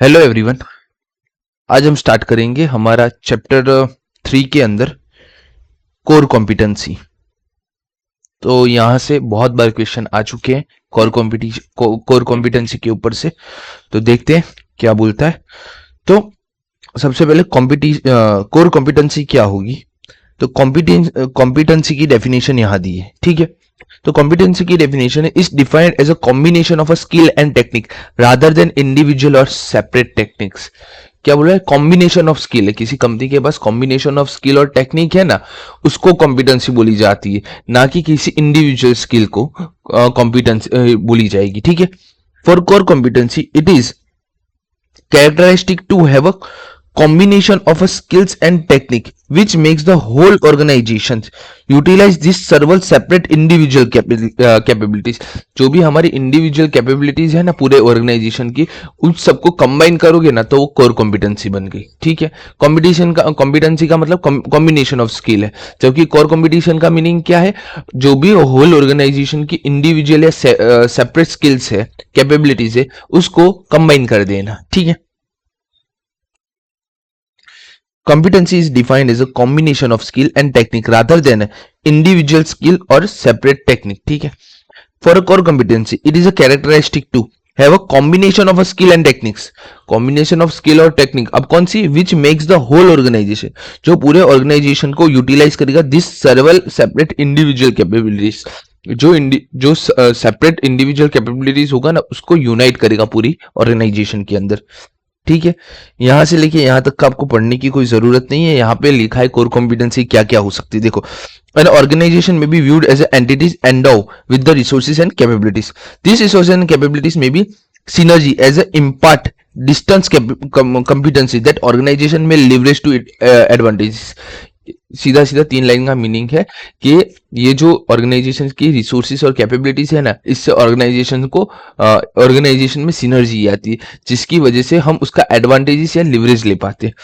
Hello everyone. आज हम start करेंगे हमारा चैप्टर 3 के अंदर कोर कॉम्पिटेंसी। तो यहाँ से बहुत बार क्वेश्चन आ चुके हैं कोर कॉम्पिटेंसी के ऊपर से। तो देखते हैं क्या बोलता है। तो सबसे पहले कोर कॉम्पिटेंसी क्या होगी। तो कॉम्पिटेंसी की डेफिनेशन यहाँ दी है, ठीक है। तो कॉम्पिटेंसी की डेफिनेशन है, is defined as a combination of a skill and technique rather than individual और सेपरेट टेक्निक्स। क्या बोल रहा है? कॉम्बिनेशन ऑफ स्किल है, किसी कंपनी के पास कॉम्बिनेशन ऑफ स्किल और टेक्निक है ना, उसको कॉम्पिटेंसी बोली जाती है, ना कि किसी इंडिविजुअल स्किल को कॉम्पिटेंसी बोली जाएगी, ठीक है। For core competency it is characteristic to have a combination of a skills and technique which makes the whole organization utilize these several separate individual capabilities। जो भी हमारी इंडिविजुअल कैपेबिलिटीज है ना पूरे ऑर्गेनाइजेशन की, उन सबको कंबाइन करोगे ना तो वो कोर कॉम्पिटेंसी बन गई, ठीक है। कॉम्पिटेंसी का मतलब कॉम्बिनेशन ऑफ स्किल है, जबकि कोर कॉम्पिटिशन का मीनिंग क्या है? जो भी होल ऑर्गेनाइजेशन की इंडिविजुअल या सेपरेट स्किल्स है, कैपेबिलिटीज है, उसको कंबाइन कर देना, ठीक है। Competency is defined as a combination of skill and technique rather than individual skill or separate technique, ठीक है। For a core competency, it is a characteristic to have a combination of a skill and techniques। combination of skill और technique अब कौन सी? which makes the whole organization, जो पूरे organization को utilize करेगा this several separate individual capabilities। जो separate individual capabilities होगा ना, उसको यूनाइट करेगा पूरी ऑर्गेनाइजेशन के अंदर, ठीक है। यहां से लेके यहां तक का आपको पढ़ने की कोई जरूरत नहीं है। यहां पे लिखा है कोर कॉम्पिटेंसी क्या क्या हो सकती है। देखो, an organization may be viewed as an entities endowed with the resources and capabilities। these resources and capabilities may be synergy as a impart distance competency that organization may leverage to advantages। सीधा सीधा 3 line का meaning है कि ये जो organisation की resources और capabilities है ना, इससे ऑर्गेनाइजेशन में सिनर्जी आती है, जिसकी वजह से हम उसका एडवांटेजेस या लिवरेज ले पाते हैं।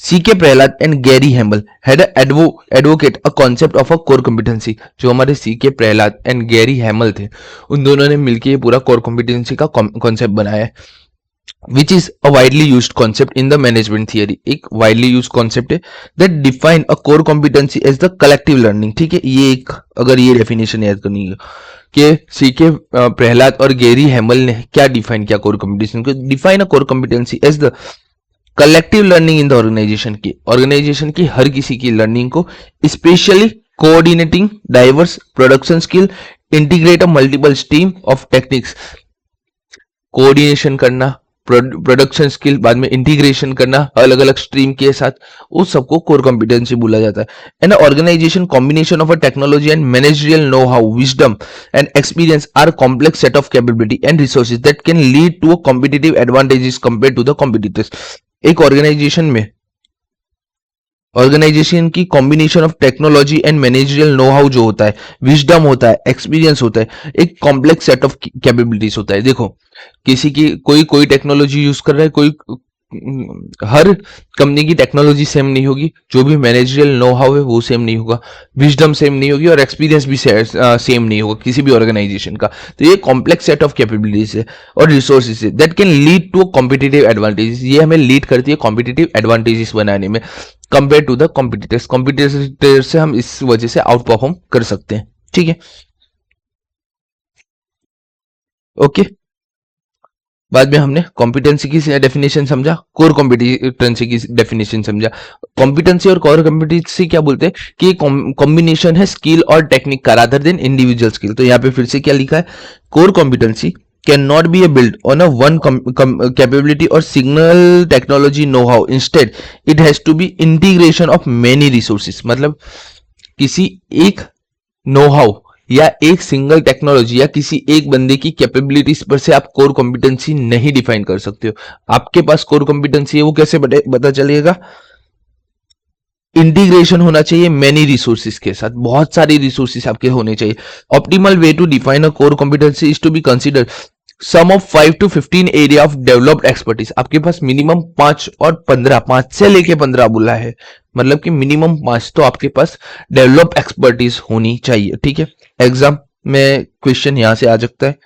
CK Prahlad and Gary Hamel had advocate a concept of a core competency. जो हमारे CK Prahlad and Gary Hamel थे, उन दोनों ने मिलकर ये पूरा कोर कॉम्पिटेंसी का कॉन्सेप्ट बनाया है, which is a widely used concept in the management theory। एक widely used concept है that define a core competency as the collective learning, ठीक है। ये एक, अगर ये डेफिनेशन याद करनी है कि सीके प्रहलाद और गेरी हैमल ने क्या डिफाइन किया कोर कॉम्पिटेंसी को। Define a core competency as the collective learning in the organization की हर किसी की लर्निंग को, specially coordinating diverse production skill, integrate a multiple stream of techniques. Coordination करना, प्रोडक्शन स्किल, बाद में इंटीग्रेशन करना अलग अलग स्ट्रीम के साथ, उस सबको कोर कॉम्पिटेंसी बोला जाता है। And organization combination of a technology and managerial know how, wisdom and experience are complex set of capability and resources that can lead to a competitive advantages compare to the competitors. एक organization की combination of technology and managerial know how जो होता है, wisdom होता है, experience होता है, एक कॉम्प्लेक्स सेट ऑफ कैपेबिलिटीज होता है। देखो, किसी की कोई टेक्नोलॉजी यूज कर रहा है, हर कंपनी की टेक्नोलॉजी सेम नहीं होगी, जो भी मैनेजरियल नो हाउ है वो सेम नहीं होगा, विजडम सेम नहीं होगी, और एक्सपीरियंस भी सेम नहीं होगा किसी भी ऑर्गेनाइजेशन का। तो ये कॉम्प्लेक्स सेट ऑफ कैपेबिलिटीज है और रिसोर्सेज है that can lead to competitive advantages. ये हमें लीड करती है कॉम्पिटिटिव एडवांटेजेस बनाने में कंपेयर टू द कॉम्पिटिटर से हम इस वजह से आउट परफॉर्म कर सकते हैं, ठीक है। ओके, बाद में हमने कॉम्पिटेंसी की डेफिनेशन समझा, कोर कॉम्पिटेंसी की डेफिनेशन समझा। कॉम्पिटेंसी और कोर कॉम्पिटेंसी क्या बोलते हैं कि कॉम्बिनेशन है स्किल और टेक्निक का रादर देन इंडिविजुअल स्किल। तो यहाँ पे फिर से क्या लिखा है? Core competency can not be a build on a one capability और signal technology know how, instead it has to be integration of many resources. मतलब किसी एक नो हाउ या एक सिंगल टेक्नोलॉजी या किसी एक बंदे की कैपेबिलिटीज पर से आप कोर कॉम्पिटेंसी नहीं डिफाइन कर सकते हो। आपके पास कोर कॉम्पिटेंसी है, वो कैसे पता चलेगा? इंटीग्रेशन होना चाहिए मेनी रिसोर्सेज के साथ, बहुत सारी रिसोर्सेज आपके होने चाहिए। Optimal way to define a core competency is to be consider some of 5 to 15 area of developed expertise. आपके पास मिनिमम 5 और 15, 5 से लेके 15 बोला है, मतलब कि मिनिमम 5 तो आपके पास डेवलप्ड एक्सपर्टीज होनी चाहिए, ठीक है। एग्जाम में क्वेश्चन यहां से आ सकता है,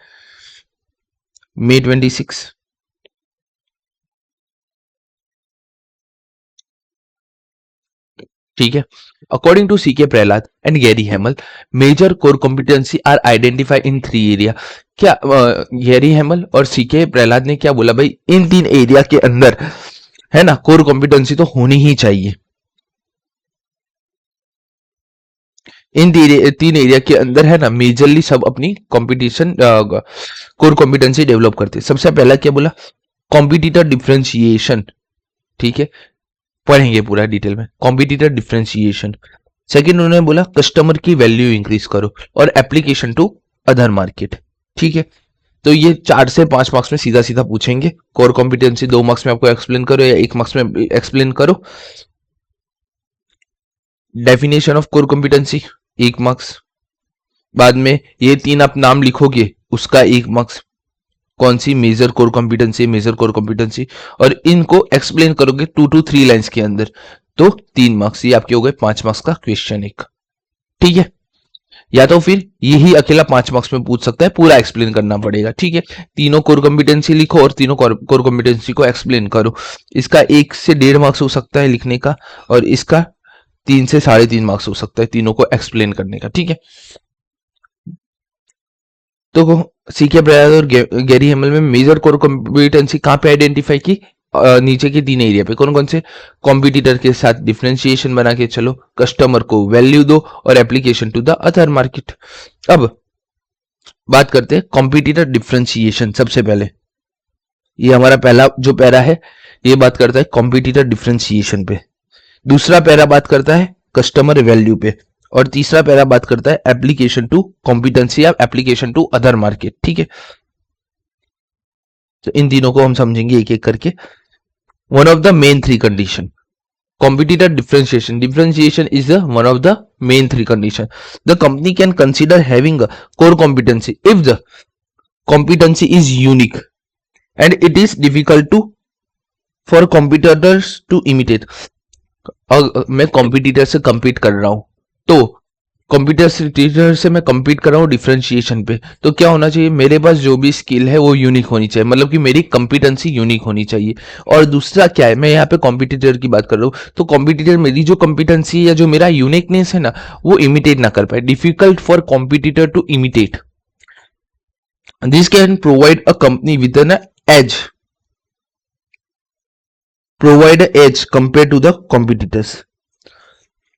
May 26। ठीक है। According to C K Prahalad and Gary Hamel, major core competency are identify in 3 area. क्या गैरी हेमल और सी के प्रहलाद ने क्या बोला भाई, इन 3 एरिया के अंदर है ना कोर कॉम्पिटेंसी तो होनी ही चाहिए। इन 3 एरिया के अंदर है ना मेजरली सब अपनी कंपटीशन कोर कॉम्पिटेंसी डेवलप करते हैं। सबसे पहला क्या बोला, कॉम्पिटिटर डिफरेंशिएशन। ठीक है, पढ़ेंगे पूरा डिटेल में, कॉम्पिटिटर डिफरेंशिएशन। सेकंड उन्होंने बोला कस्टमर की वैल्यू इंक्रीज करो और एप्लीकेशन टू अदर मार्केट। ठीक है, तो ये 4 से 5 मार्क्स में सीधा सीधा पूछेंगे। कोर कॉम्पिटेंसी 2 मार्क्स में आपको एक्सप्लेन करो या 1 मार्क्स में एक्सप्लेन करो। Definition of core competency 1 marks. बाद में ये 3 आप नाम लिखोगे उसका 1 मार्क्स। कौन सी major core competency, major core competency, और इनको एक्सप्लेन करोगे 2 to 3 लाइंस के अंदर तो 3 मार्क्स। ये आपके हो गए 5 मार्क्स का क्वेश्चन एक। ठीक है, या तो फिर यही अकेला 5 मार्क्स में पूछ सकता है, पूरा एक्सप्लेन करना पड़ेगा। ठीक है, तीनों कोर कॉम्पिटेंसी लिखो और तीनों कोर कॉम्पिटेंसी को एक्सप्लेन करो। इसका 1 से 1.5 मार्क्स हो सकता है लिखने का, और इसका 3 से 3.5 मार्क्स हो सकता है तीनों को एक्सप्लेन करने का। ठीक है, तो सीके प्रयास और गैरी हेमल में मेजर कोर कॉम्पिटेंसी कहां पे आइडेंटिफाई की, नीचे के 3 एरिया पे। कौन कौन से, कॉम्पिटिटर के साथ डिफरेंशिएशन बना के चलो, कस्टमर को वैल्यू दो और application to the other market. अब बात करते हैं कॉम्पिटिटर डिफरेंशिएशन। सबसे पहले ये हमारा पहला जो पैरा है ये बात करता है कॉम्पिटिटर डिफरेंशिएशन पे। दूसरा पैरा बात करता है कस्टमर वैल्यू पे, और तीसरा पैरा बात करता है एप्लीकेशन टू कॉम्पिटेंसी या एप्लीकेशन टू अदर मार्केट। ठीक है, तो इन तीनों को हम समझेंगे एक एक करके। One of the main 3 condition, competitor differentiation is one of the main 3 condition. The company can consider having a core competency if the competency is unique and it is difficult to for competitors to imitate. मैं competitor से compete कर रहा हूं, तो computer से मैं compete कर रहा हूँ डिफरेंशिएशन पे, तो क्या होना चाहिए, मेरे पास जो भी स्किल है वो यूनिक होनी चाहिए, मतलब कि मेरी कंपिटेंसी यूनिक होनी चाहिए। और दूसरा क्या है, मैं यहाँ पे कॉम्पिटिटर की बात कर रहा हूँ, तो कॉम्पिटिटर मेरी जो कंपिटेंसी या जो मेरा यूनिकनेस है ना वो इमिटेट ना कर पाए। Difficult for competitor to imitate, this can provide a company with an edge, provide edge compare to the competitors.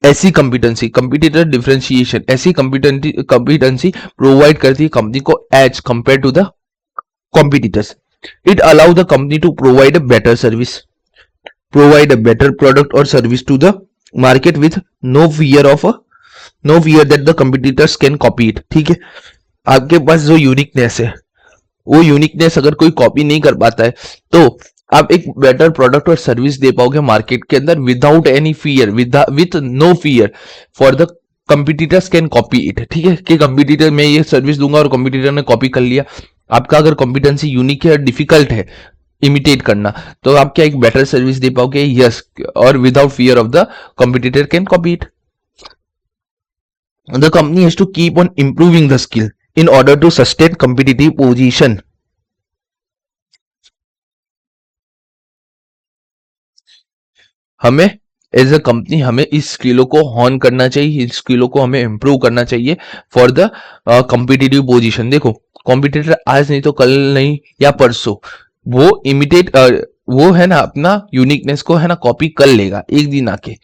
ऐसी कंपिटेंसी, कंपिटिटर डिफरेंशिएशन, ऐसी कंपिटेंसी प्रोवाइड करती है कंपनी को edge compare to the competitors. It allow the company to provide a better service, provide a better product और service to the market with no fear that the competitors can copy it. ठीक है, आपके पास जो uniqueness है वो uniqueness अगर कोई copy नहीं कर पाता है तो आप एक बेटर प्रोडक्ट और सर्विस दे पाओगे मार्केट के अंदर without any fear, with no fear for the competitors can copy it. ठीक है, कि कंपिटिटर में ये सर्विस दूंगा और कंपिटिटर ने कॉपी कर लिया। आपका अगर कॉम्पिटेंसी यूनिक है, डिफिकल्ट है इमिटेट करना, तो आप क्या एक बेटर सर्विस दे पाओगे, यस, और without fear of the competitor can copy it. The company has to keep on improving the skill in order to sustain competitive position. हमें एज अ कंपनी हमें इस स्किलों को हॉर्न करना चाहिए, इस स्किलों को हमें इंप्रूव करना चाहिए फॉर द कॉम्पिटिटिव पोजीशन। देखो कॉम्पिटिटर आज नहीं तो कल नहीं या परसों वो इमिटेट वो है ना अपना यूनिकनेस को है ना कॉपी कर लेगा एक दिन आके।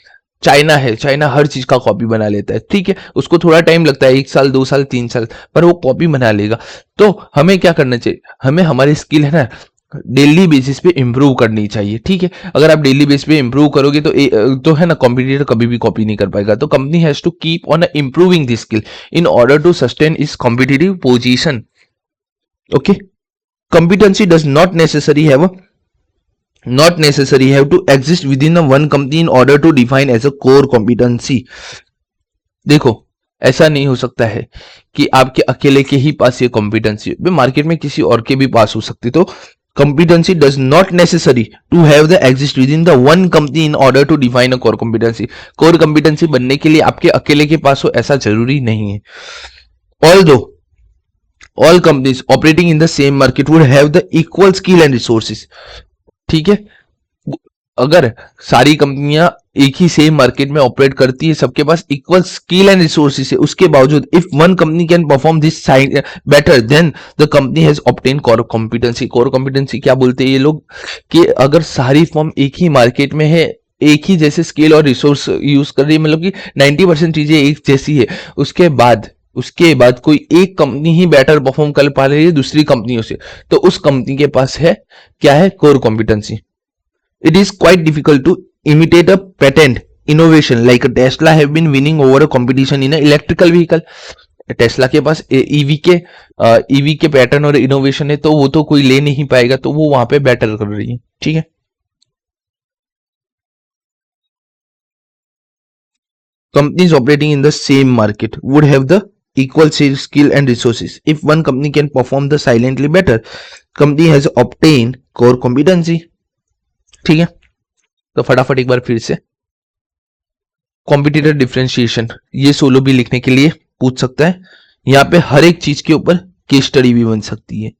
चाइना है, चाइना हर चीज का कॉपी बना लेता है। ठीक है, उसको थोड़ा टाइम लगता है, 1 साल 2 साल 3 साल, पर वो कॉपी बना लेगा। तो हमें क्या करना चाहिए, हमें हमारी स्किल है ना डेली बेसिस पे इंप्रूव करनी चाहिए। ठीक है, अगर आप डेली बेसिस पे इंप्रूव करोगे तो है ना कॉम्पिटिटर कभी भी कॉपी नहीं कर पाएगा। तो company has to keep on improving this skill in order to sustain is competitive position. Okay, competency does not necessary have to exist within a one company in order to define as a core competency. देखो ऐसा नहीं हो सकता है कि आपके अकेले के ही पास ये कॉम्पिटेंसी, मार्केट में किसी और के भी पास हो सकती। तो competency does not necessary to have the exist within the one company in order to define a core competency. core competency बनने के लिए आपके अकेले के पास हो ऐसा जरूरी नहीं है। Although all companies operating in the same market would have the equal skill and resources. ठीक है, अगर सारी कंपनियां एक ही सेम मार्केट में ऑपरेट करती है, सबके पास इक्वल स्किल एंड रिसोर्सेज है, उसके बावजूद if one company can perform this better than the company has obtain core competency. Core competency क्या बोलते हैं ये लोग, कि अगर सारी फर्म एक ही मार्केट में है, एक ही जैसे स्किल और रिसोर्स यूज कर रही है, मतलब कि 90% चीजें एक जैसी है, उसके बाद कोई एक कंपनी ही बेटर परफॉर्म कर पा रही है दूसरी कंपनियों से, तो उस कंपनी के पास है क्या है, core competency. It is quite difficult to imitate a patent innovation like Tesla have been winning over a competition in a electrical vehicle। Tesla के पास ईवी के पैटर्न और इनोवेशन है, तो वो तो कोई ले नहीं पाएगा, तो वो वहां पे बेटर कर रही है, ठीक है। Companies operating in the same market would have the equal skill and resources. If one company can perform the silently better, company has obtained core competency। ठीक है, तो फटाफट एक बार फिर से, कॉम्पिटिटर डिफरेंशिएशन ये सोलो भी लिखने के लिए पूछ सकता है। यहाँ पे हर एक चीज के ऊपर केस स्टडी भी बन सकती है,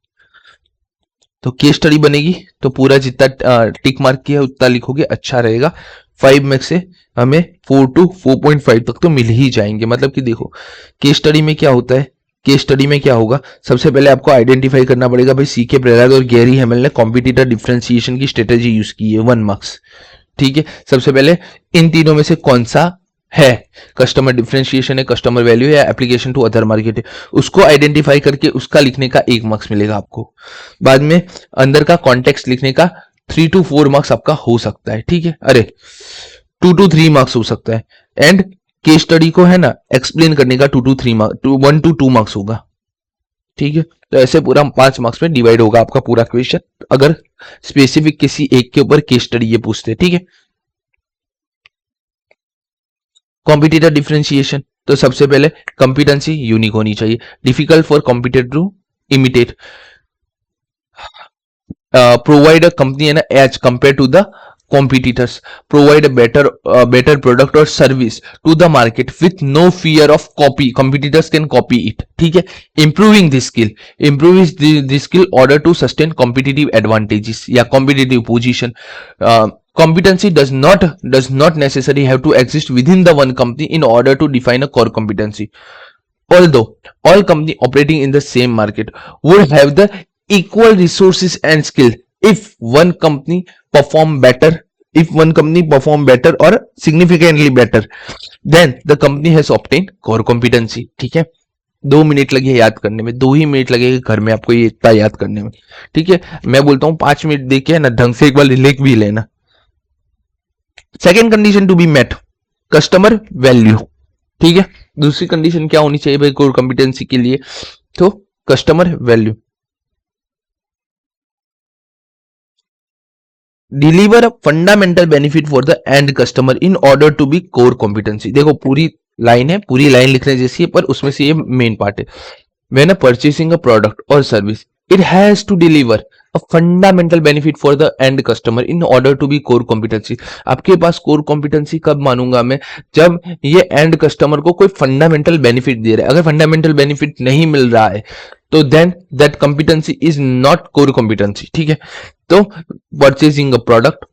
तो केस स्टडी बनेगी तो पूरा जितना टिक मार्क किया उतना लिखोगे, अच्छा रहेगा। 5 में से हमें 4 to 4.5 तक तो मिल ही जाएंगे। मतलब कि देखो केस स्टडी में क्या होता है, केस स्टडी में क्या होगा, सबसे पहले आपको आइडेंटिफाई करना पड़ेगा भाई सी के प्रहलाद और गैरी हैमेल ने कॉम्पिटिटर डिफरेंशिएशन की स्ट्रेटेजी यूज की है, 1 मार्क्स। ठीक है, सबसे पहले इन तीनों में से कौन सा है, कस्टमर डिफरेंशिएशन है, कस्टमर वैल्यू या एप्लीकेशन टू अदर मार्केट है, उसको आइडेंटिफाई करके उसका लिखने का 1 मार्क्स मिलेगा आपको। बाद में अंदर का कॉन्टेक्स्ट लिखने का 3 to 4 मार्क्स आपका हो सकता है, ठीक है, अरे 2 to 3 मार्क्स हो सकता है। एंड केस स्टडी को है ना एक्सप्लेन करने का 2 to 3 मार्क्स, 1 to 2 मार्क्स होगा, ठीक है। तो ऐसे पूरा 5 मार्क्स में डिवाइड होगा आपका पूरा क्वेश्चन, अगर स्पेसिफिक किसी एक के ऊपर केस स्टडी ये पूछते हैं, ठीक है। कॉम्पिटिटर डिफरेंशिएशन, तो सबसे पहले कॉम्पिटेंसी यूनिक होनी चाहिए, difficult for competitor to imitate, provide a company an edge compare to the competitors, provide a better product or service to the market with no fear of copy, competitors can copy it, ठीक है। improving this skill order to sustain competitive advantages या competitive position। competency does not necessarily have to exist within the one company in order to define a core competency, although all company operating in the same market would have the equal resources and skill if one company perform better or significantly better, then the company has obtained core competency। ठीक है, 2 minute लगे याद करने में, 2 ही minute लगेगा घर में आपको ये इतना याद करने में, ठीक है। मैं बोलता हूं 5 मिनट देके ना ढंग से एक बार लिख भी लेना। Second condition to be met, customer value, ठीक है। दूसरी कंडीशन क्या होनी चाहिए भाई कोर कॉम्पिटेंसी के लिए, तो customer value. Deliver a fundamental benefit for the end customer in order to be core competency. देखो पूरी लाइन है, पूरी लाइन लिखने जैसी है, पर उसमें से ये मेन पार्ट है। व्हेन परचेसिंग अ प्रोडक्ट और service it has to deliver a fundamental benefit for the end customer in order to be core competency. आपके पास कोर कॉम्पिटेंसी कब मानूंगा मैं, जब ये एंड कस्टमर को कोई फंडामेंटल बेनिफिट दे रहा है। अगर फंडामेंटल बेनिफिट नहीं मिल रहा है तो then that competency is not core competency, ठीक है। तो purchasing a product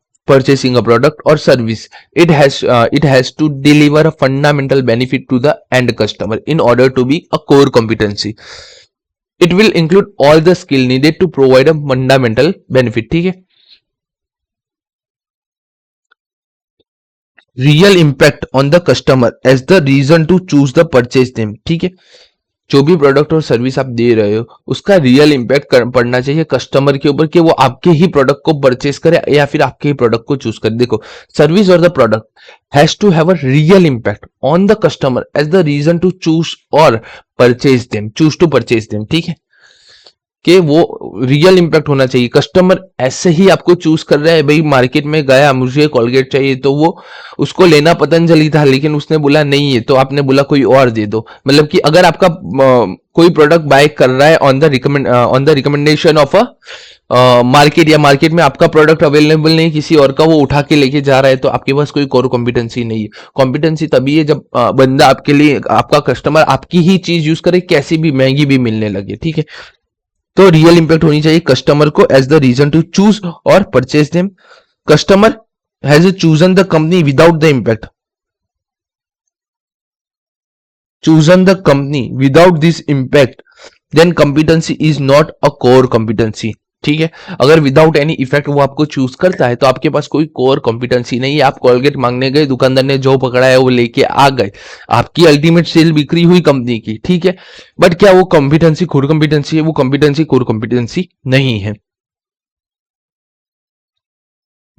or service, it has to deliver a fundamental benefit to the end customer in order to be a core competency. It will include all the skill needed to provide a fundamental benefit, ठीक है। Real impact on the customer as the reason to choose the purchase them, ठीक है। जो भी product और service आप दे रहे हो उसका रियल इंपैक्ट पड़ना चाहिए कस्टमर के ऊपर, कि वो आपके ही प्रोडक्ट को परचेस करे या फिर आपके ही प्रोडक्ट को चूज करे। देखो सर्विस और the product has to have a real impact on the customer as the reason to choose और परचेज देम, ठीक है, कि वो रियल इंपैक्ट होना चाहिए। कस्टमर ऐसे ही आपको चूज कर रहा है, भाई मार्केट में गया मुझे कोलगेट चाहिए, तो वो उसको लेना पतंजलि था लेकिन उसने बोला नहीं है, तो आपने बोला कोई और दे दो। मतलब कि अगर आपका कोई प्रोडक्ट बाय कर रहा है on the recommendation of a market, या मार्केट में आपका प्रोडक्ट अवेलेबल नहीं किसी और का, वो उठा के लेके जा रहा है, तो आपके पास कोई कोर कॉम्पिटेंसी नहीं है। कॉम्पिटेंसी तभी है जब बंदा आपके लिए, आपका कस्टमर आपकी ही चीज यूज करे, कैसी भी महंगी भी मिलने लगे, ठीक है। तो रियल इंपैक्ट होनी चाहिए कस्टमर को as the reason to choose और purchase them. Customer has chosen the company without the impact, chosen the company without this impact, then competency is not a core competency। ठीक है, अगर without any effect वो आपको choose करता है तो आपके पास कोई कोर कॉम्पिटेंसी नहीं है। आप कोलगेट मांगने गए, दुकानदार ने जो पकड़ा है वो लेके आ गए, आपकी अल्टीमेट सेल बिक्री हुई कंपनी की, ठीक है, बट क्या वो कॉम्पिटेंसी कोर कॉम्पिटेंसी है? वो कॉम्पिटेंसी कोर कॉम्पिटेंसी नहीं है।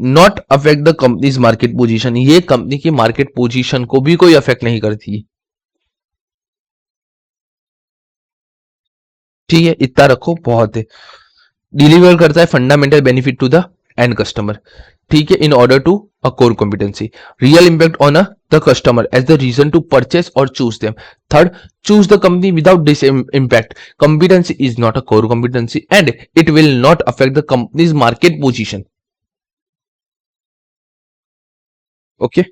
Not affect the company's market position, ये कंपनी की मार्केट पोजीशन को भी कोई अफेक्ट नहीं करती। ठीक है, इतना रखो, बहुत है। डिलीवर करता है fundamental benefit to the end customer, ठीक है, in order to a core competency. Real impact on the customer as the reason to purchase और choose them. Third, choose the company without this impact, competency is not a core competency and it will not affect the company's market position. Okay,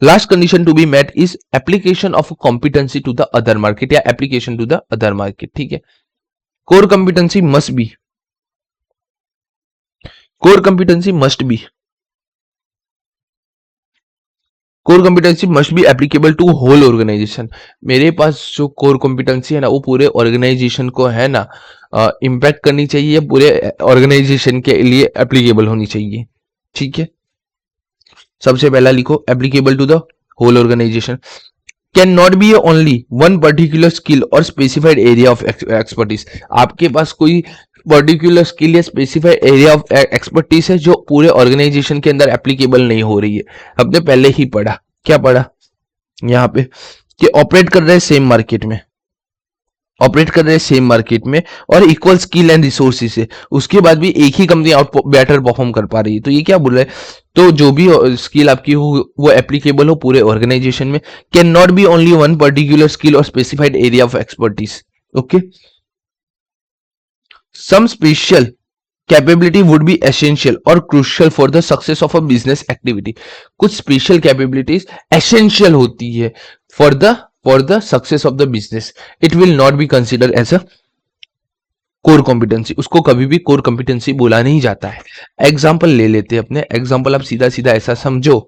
last condition to be met is application of competency to the other market या application to the other market. ठीक है, core competency must be, core competency must be, core competency must be applicable to whole organization. मेरे पास जो core competency है ना, वो पूरे ऑर्गेनाइजेशन को है ना इम्पैक्ट करनी चाहिए, पूरे ऑर्गेनाइजेशन के लिए एप्लीकेबल होनी चाहिए। ठीक है, सबसे पहला लिखो applicable to the whole organization. Can not be only one particular skill और स्पेसिफाइड एरिया ऑफ एक्सपर्टीज। आपके पास कोई पर्टिकुलर स्किल या स्पेसिफाइड एरिया ऑफ एक्सपर्टीज है जो पूरे ऑर्गेनाइजेशन के अंदर एप्लीकेबल नहीं हो रही है। हमने पहले ही पढ़ा, क्या पढ़ा यहाँ पे, कि ऑपरेट कर रहे हैं सेम मार्केट में, ऑपरेट कर रहे हैं सेम मार्केट में और इक्वल स्किल एंड रिसोर्सेज है, उसके बाद भी एक ही कंपनी आउट बेटर परफॉर्म कर पा रही है। तो ये क्या बोल रहा है, तो जो भी स्किल आपकी हो वो एप्लीकेबल हो पूरे ऑर्गेनाइजेशन में। Can not be only one particular skill और specified area of expertise. Okay, some special capability would be essential और crucial for the success of a business activity. कुछ स्पेशल कैपेबिलिटीज एसेंशियल होती है for the success of the business, it will not be consider as a core competency, उसको कभी भी core competency बोला नहीं जाता है। एग्जाम्पल ले लेते हैं अपने, एग्जाम्पल आप सीधा सीधा ऐसा समझो,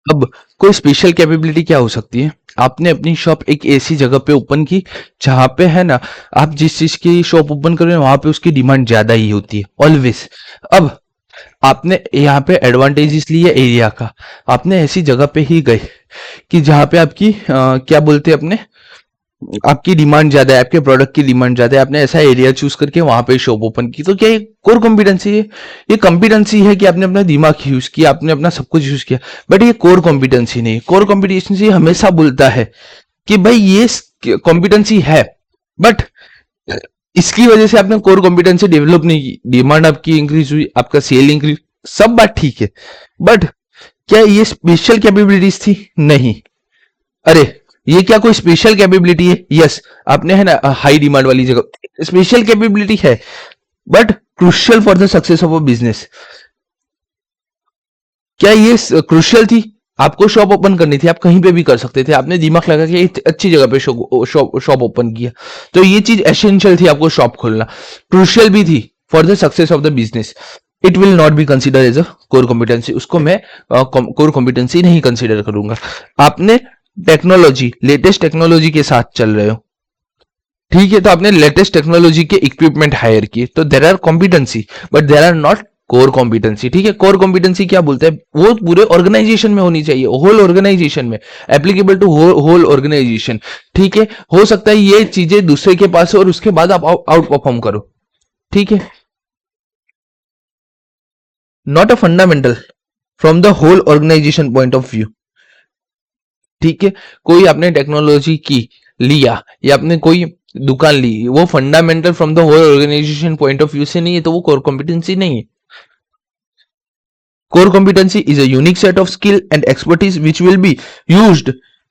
अब कोई स्पेशल कैपेबिलिटी क्या हो सकती है, आपने अपनी शॉप एक ऐसी जगह पे ओपन की जहां पे है ना, आप जिस चीज की शॉप ओपन कर रहे हैं वहां पे उसकी डिमांड ज्यादा ही होती है ऑलवेज। अब आपने यहाँ पे एडवांटेजेस लिए एरिया का, आपने ऐसी जगह पे ही गए कि जहां पे आपकी क्या बोलते हैं अपने, आपकी डिमांड ज्यादा है, आपके प्रोडक्ट की डिमांड ज्यादा है, आपने ऐसा एरिया चूज करके वहां पे शॉप ओपन की। तो क्या ये कोर कॉम्पिटेंसी है? ये कॉम्पिटेंसी है कि आपने अपना दिमाग यूज किया, आपने अपना सब कुछ यूज किया, बट ये कोर कॉम्पिटेंसी नहीं। कोर कॉम्पिटेंसी हमेशा बोलता है कि भाई ये कॉम्पिटेंसी है, बट इसकी वजह से आपने कोर कॉम्पिटेंसी डेवलप नहीं की, डिमांड आपकी इंक्रीज हुई, आपका सेल इंक्रीज, सब बात ठीक है, बट क्या ये स्पेशल कैपेबिलिटीज थी? नहीं। अरे ये क्या कोई स्पेशल कैपेबिलिटी है? यस, आपने है ना हाई डिमांड वाली जगह स्पेशल कैपेबिलिटी है, but crucial for the success of a business. क्या ये क्रूशियल थी? आपको शॉप ओपन करनी थी, आप कहीं पे भी कर सकते थे, आपने दिमाग लगा के अच्छी जगह पे शॉप ओपन किया, तो ये चीज एसेंशियल थी आपको शॉप खोलना, क्रूशियल भी थी for the success of the business. It will not be consider as a core competency, उसको मैं कोर कॉम्पिटेंसी नहीं कंसिडर करूंगा। आपने टेक्नोलॉजी, लेटेस्ट टेक्नोलॉजी के साथ चल रहे हो, ठीक है, तो आपने लेटेस्ट टेक्नोलॉजी के इक्विपमेंट हायर किए, तो there are competency but there are not core competency. ठीक है, कोर कॉम्पिटेंसी क्या बोलते हैं, वो पूरे ऑर्गेनाइजेशन में होनी चाहिए, होल ऑर्गेनाइजेशन में, एप्लीकेबल टू होल ऑर्गेनाइजेशन। ठीक है, हो सकता है ये चीजें दूसरे के पास हो और उसके बाद आप आउट परफॉर्म करो। ठीक है, not a fundamental from the whole organization point of view. ठीक है, कोई आपने टेक्नोलॉजी की लिया या आपने कोई दुकान ली, वो fundamental from the whole organization point of view से नहीं है, तो वो कोर कॉम्पिटेंसी नहीं है। Core competency is a unique set of skill and expertise which will be used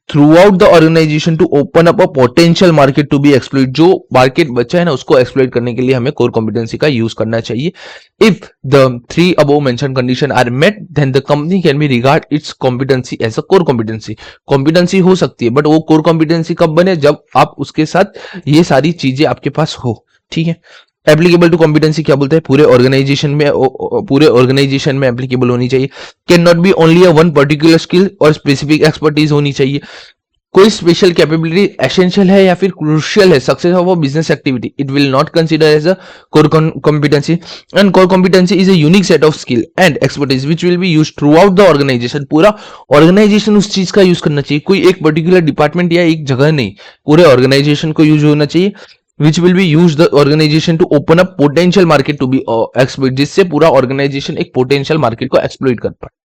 throughout the organization to open up a potential market to be exploited। जो market बचा है ना उसको एक्सप्लोइट करने के लिए हमें कोर कॉम्पिटेंसी का यूज करना चाहिए। If the three above mention condition are met then the company can be regard its competency as a core competency. Competency हो सकती है बट वो कोर कॉम्पिटेंसी कब बने, जब आप उसके साथ ये सारी चीजें आपके पास हो। ठीक है, एप्लीकेबल टू कॉम्पिटेंसी क्या बोलते हैं, पूरे ऑर्गेनाइजेशन में एप्लीकेबल होनी चाहिए। Can not be only a one particular skill और स्पेसिफिक एक्सपर्टीज होनी चाहिए। कोई स्पेशल कैपेबिलिटी एसेंशियल है या फिर क्रूशियल है success of a business activity, it will not consider as a core competency. And core competency is a unique set of skill and expertise which will be used throughout the organization. पूरा organization उस चीज का use करना चाहिए, कोई एक particular department या एक जगह नहीं, पूरे ऑर्गेनाइजेशन को यूज होना चाहिए। Which will be use the organisation to open up potential market to be exploit, जिससे पूरा ऑर्गेनाइजेशन एक पोटेंशियल मार्केट को एक्सप्लोइट कर पाए।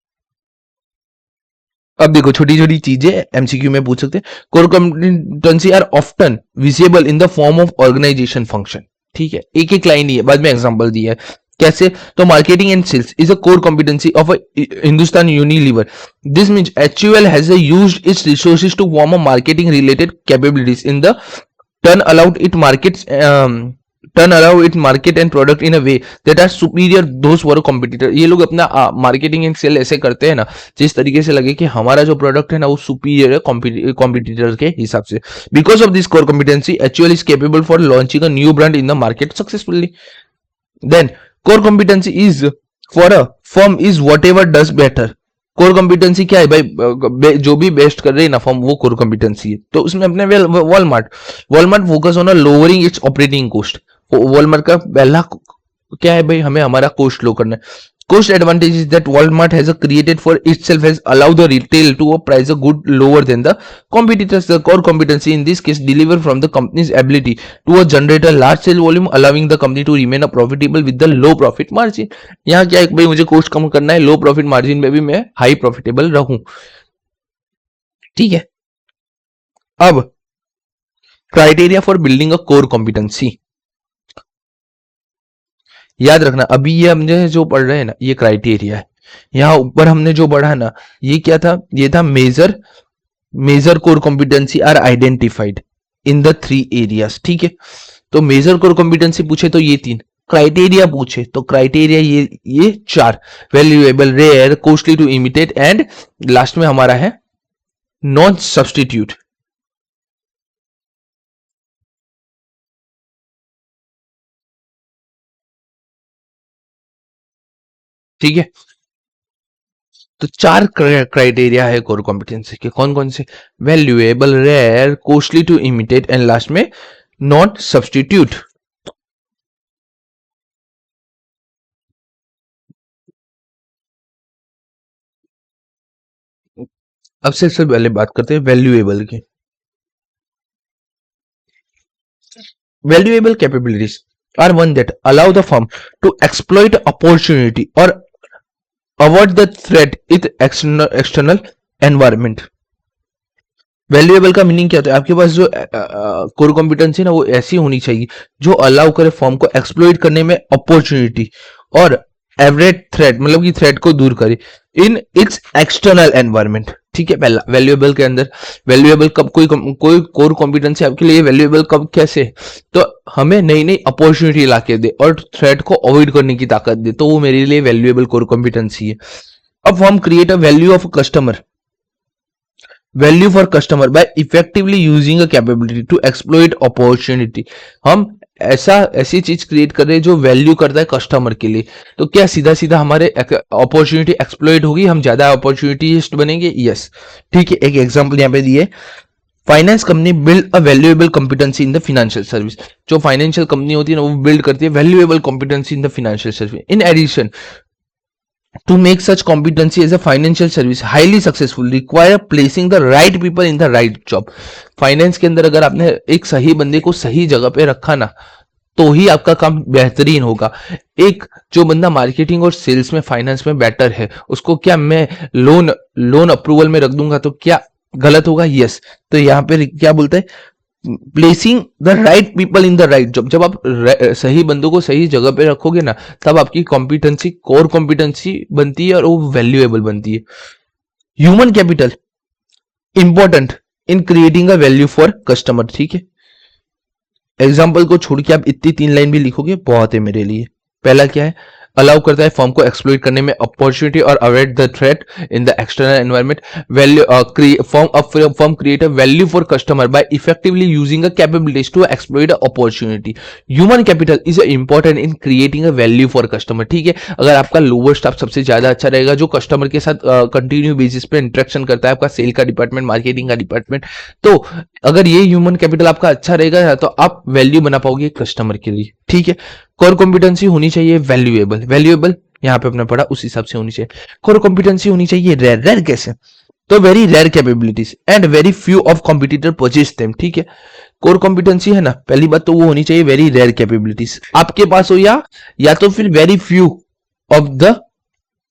अब देखो छोटी छोटी चीजें एमसीक्यू में पूछ सकते हैं। Core competency are often visible in the form of organisation function. ठीक है, एक एक लाइन ही है, बाद में एग्जांपल दिया है कैसे। तो marketing and sales is a core competency of Hindustan Unilever. This means HUL has used its resources to form a marketing related capabilities in the turn allowed it markets turn allow it market and product in a way that are superior those were competitor। ये लोग अपना marketing and cell ऐसे करते हैं ना जिस तरीके से लगे कि हमारा जो प्रोडक्ट है ना वो सुपीरियर है कॉम्पिटिटर के हिसाब से। Because of this core competency HUL is capable for launching a new brand in the market successfully। then core competency is for a firm is whatever does better। Core competency क्या है भाई, जो भी best कर रहे हैं ना form वो कोर कॉम्पिटेंसी है। तो उसमें अपने Walmart focus on lowering it's operating cost. Walmart का पहला क्या है भाई, हमें हमारा कॉस्ट लो करना है। Cost advantages that Walmart has created for itself has allowed the retail to price a good lower than the competitors। The core competency in this case deliver from the company's ability to generate a large sale volume, allowing the company to remain profitable with the low profit margin। यहाँ क्या है भाई, मुझे cost कम करना है, लो profit margin में भी मैं हाई प्रॉफिटेबल रहूं। ठीक है, अब criteria for building a core competency. याद रखना अभी ये हमने जो पढ़ रहे हैं ना ये क्राइटेरिया है। यहां ऊपर हमने जो पढ़ा ना ये क्या था, ये था major core competency are identified in the 3 areas. ठीक है, तो मेजर कोर कॉम्पिटेंसी पूछे तो ये 3, क्राइटेरिया पूछे तो क्राइटेरिया ये 4, valuable, rare, costly to imitate and last में हमारा है नॉन सब्स्टिट्यूट। ठीक है, तो 4 क्राइटेरिया है कोर कॉम्पिटेंसी के। कौन कौन से, valuable, rare, costly to imitate and last में नॉट सब्स्टिट्यूट। अब सबसे पहले बात करते हैं वैल्यूएबल की। Valuable capabilities are one that allow the firm to exploit opportunity और avoid the threat with external environment. Valuable का मीनिंग क्या होता है, आपके पास जो कोर कॉम्पिटेंसी ना वो ऐसी होनी चाहिए जो अलाउ करे फॉर्म को एक्सप्लॉइट करने में अपॉर्चुनिटी और एवरेज थ्रेट मतलब कि थ्रेट को दूर करे इन इट्स एक्सटर्नल एनवायरमेंट। ठीक है, पहला वैल्यूएबल के अंदर वैल्यूएबल कब कोई कोर कॉम्पिटेंसी आपके लिए वैल्यूएबल कब कैसे, तो हमें नई नई अपॉर्चुनिटी लाके दे और थ्रेट को अवॉइड करने की ताकत दे, तो वो मेरे लिए वैल्यूएबल कोर कॉम्पिटेंसी है। अब form create a value of customer value for customer by effectively using a capability to exploit opportunity. हम ऐसी चीज क्रिएट कर रहे हैं जो वैल्यू करता है कस्टमर के लिए, तो क्या सीधा सीधा हमारे अपॉर्चुनिटी एक्सप्लॉइट होगी, हम ज्यादा अपॉर्चुनिटीस्ट बनेंगे। यस, ठीक है, एक एग्जांपल यहाँ पे दिए, finance company build a valuable competency in the financial service. जो फाइनेंशियल कंपनी होती है ना वो बिल्ड करती है valuable competency in the financial service. In addition to make such competency as a financial service highly successful require placing the right people in the right job। Finance के अंदर अगर आपने एक सही बंदे को सही जगह पे रखा ना तो ही आपका काम बेहतरीन होगा। एक जो बंदा मार्केटिंग और सेल्स में फाइनेंस में बेटर है उसको क्या मैं लोन अप्रूवल में रख दूंगा तो क्या गलत होगा। यस, तो यहाँ पे क्या बोलता है, placing the right people in the right job. जब आप सही बंदों को सही जगह पे रखोगे ना तब आपकी कॉम्पिटेंसी कोर कॉम्पिटेंसी बनती है और वो वैल्यूएबल बनती है। Human capital important in creating a value for customer. ठीक है, एग्जाम्पल को छोड़ के आप इतनी 3 लाइन भी लिखोगे बहुत है मेरे लिए। पहला क्या है, अलाउ करता है फर्म को एक्सप्लॉइट करने में अपॉर्चुनिटी और avoid the threat in the external environment. Value firm create a value for customer by effectively using a capabilities to exploit a opportunity. Human capital is important in creating a value for customer. ठीक है, अगर आपका lower staff सबसे ज्यादा अच्छा रहेगा, जो customer के साथ कंटिन्यू बेसिस पे इंटरेक्शन करता है, आपका सेल का डिपार्टमेंट, मार्केटिंग का डिपार्टमेंट, तो अगर ये ह्यूमन कैपिटल आपका अच्छा रहेगा तो आप वैल्यू बना पाओगे कस्टमर के लिए। ठीक है, कोर कॉम्पिटेंसी होनी चाहिए वैल्यूएबल। वैल्यूएबल यहाँ पे अपने पढ़ा उस हिसाब से होनी चाहिए। कोर कॉम्पिटेंसी होनी चाहिए रेयर। रेयर कैसे? तो very rare capabilities and very few of competitor possess them. ठीक है, कोर कॉम्पिटेंसी है ना, पहली बात तो वो होनी चाहिए वेरी रेयर कैपेबिलिटीज आपके पास हो, या तो फिर very few of the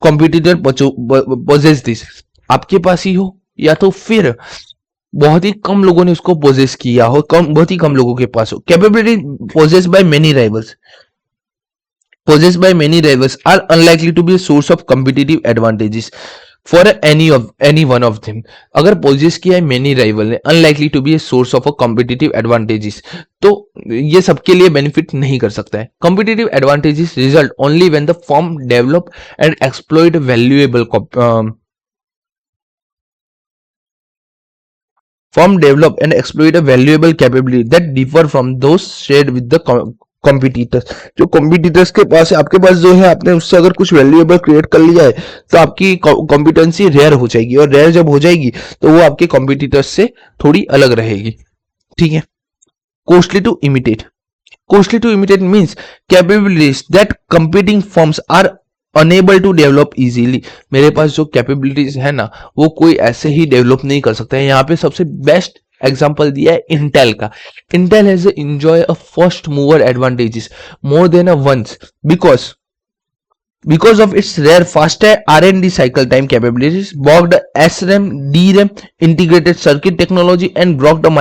competitor possess this आपके पास ही हो, या तो फिर बहुत ही कम लोगों ने उसको पोजेस किया हो, बहुत ही कम लोगों के पास हो। Capability possess by many rivals possessed by many rivals are unlikely to be a source of competitive advantages for any one of them। अगर possess किया है many rival ने, unlikely to be a source of a competitive advantages, तो ये सबके लिए benefit नहीं कर सकता है। Competitive advantages result only when the firm develop and exploit valuable capability that differ from those shared with the competitors. जो कॉम्पिटिटर्स के पास है, आपके पास जो है, आपने उससे अगर कुछ वैल्यूएबल क्रिएट कर लिया है तो आपकी कॉम्पिटेंसी रेयर हो जाएगी, और रेयर जब हो जाएगी तो वो आपके कॉम्पिटिटर्स से थोड़ी अलग रहेगी। ठीक है, costly to imitate. Costly to imitate means capabilities that competing firms are unable to develop easily. मेरे पास जो कैपेबिलिटीज है ना, वो कोई ऐसे ही डेवलप नहीं कर सकता है। यहाँ पे सबसे बेस्ट एग्जाम्पल दिया है इंटेल का। Intel has enjoy a first mover advantages more than a once because of its rare faster R&D cycle time capabilities, brought SRAM, DRAM, integrated circuit technology, and brought the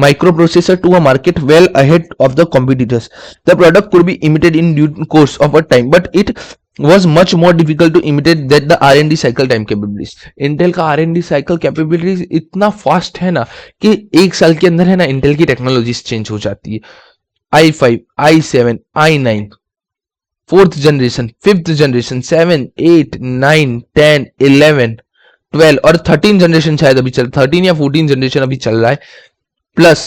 microprocessor to a market well ahead of the competitors. The product could be imitated in due course of a time, but it was much more difficult to imitate that the R&D cycle time capabilities. Intel का R&D cycle capabilities इतना fast है ना कि एक साल के अंदर है ना इंटेल की टेक्नोलॉजीज चेंज हो जाती है। i5, i7, i9, fourth generation, fifth generation, 7, 8, 9, 10, 11, 12 और 13 जनरेशन शायद अभी चल 13 या 14 जनरेशन अभी चल रहा है। प्लस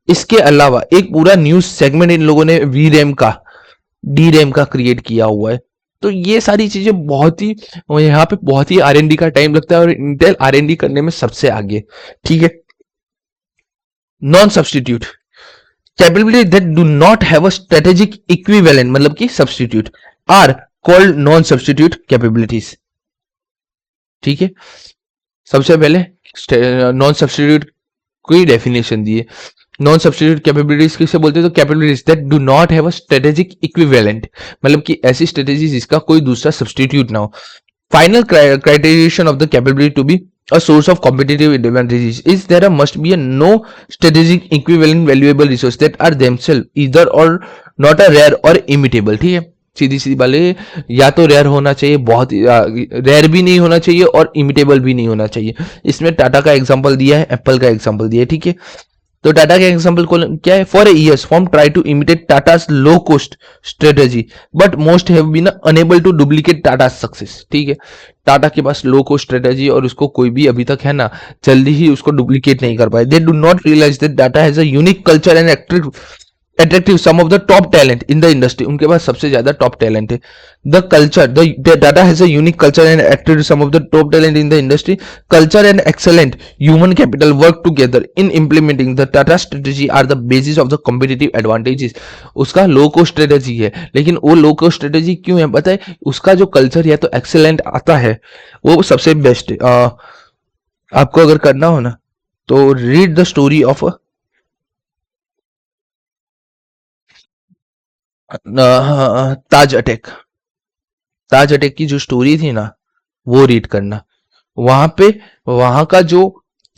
इसके अलावा एक पूरा न्यू सेगमेंट इन लोगों ने वीरैम का, डीरैम का क्रिएट किया हुआ है। तो ये सारी चीजें बहुत ही, यहाँ पे बहुत ही R&D का टाइम लगता है और इंटेल R&D करने में सबसे आगे। ठीक है, non substitute capability that do not have a strategic equivalent, मतलब कि substitute, are called non substitute capabilities. ठीक है, सबसे पहले नॉन सब्सटीट्यूट की डेफिनेशन दी है। नॉन सब्सटीट्यूट कैपेबिलिटीज किसे बोलते हैं? तो capabilities that do not have a strategic equivalent, मतलब कि ऐसी स्ट्रेटेजी जिसका कोई दूसरा सब्सटीट्यूट ना हो। Final criterion of the capability to be a source of competitive advantages is there must be a no strategic equivalent valuable resource that are themselves either or not a rare or imitable। ठीक है, सीधी सीधी बात है, या तो rare होना चाहिए, बहुत rare भी नहीं होना चाहिए और इमिटेबल भी नहीं होना चाहिए। इसमें टाटा का एग्जांपल दिया है, एप्पल का एग्जांपल दिया है। ठीक है, तो टाटा के एग्जांपल को क्या है? For years firm try to imitate Tata's low cost strategy but most have been unable to duplicate Tata success. ठीक है, टाटा के पास लो कॉस्ट स्ट्रेटेजी और उसको कोई भी अभी तक है ना जल्दी ही उसको डुप्लीकेट नहीं कर पाए। They do not realise that Tata has a unique culture and attractive some of the top talent in the industry। उनके पास सबसे ज्यादा टॉप टैलेंट है। the culture the Tata has a unique culture and attractive some of the top talent in the industry। culture and excellent human capital work together in implementing the Tata strategy are the basis of the competitive advantages। उसका लो cost strategy है, लेकिन वो लो cost strategy क्यों है पता है? उसका जो कल्चर है तो एक्सेलेंट आता है, वो सबसे बेस्ट है। आपको अगर करना हो ना तो read the story of Taj attack. Taj attack की जो स्टोरी थी ना वो रीड करना। वहां पे वहां का जो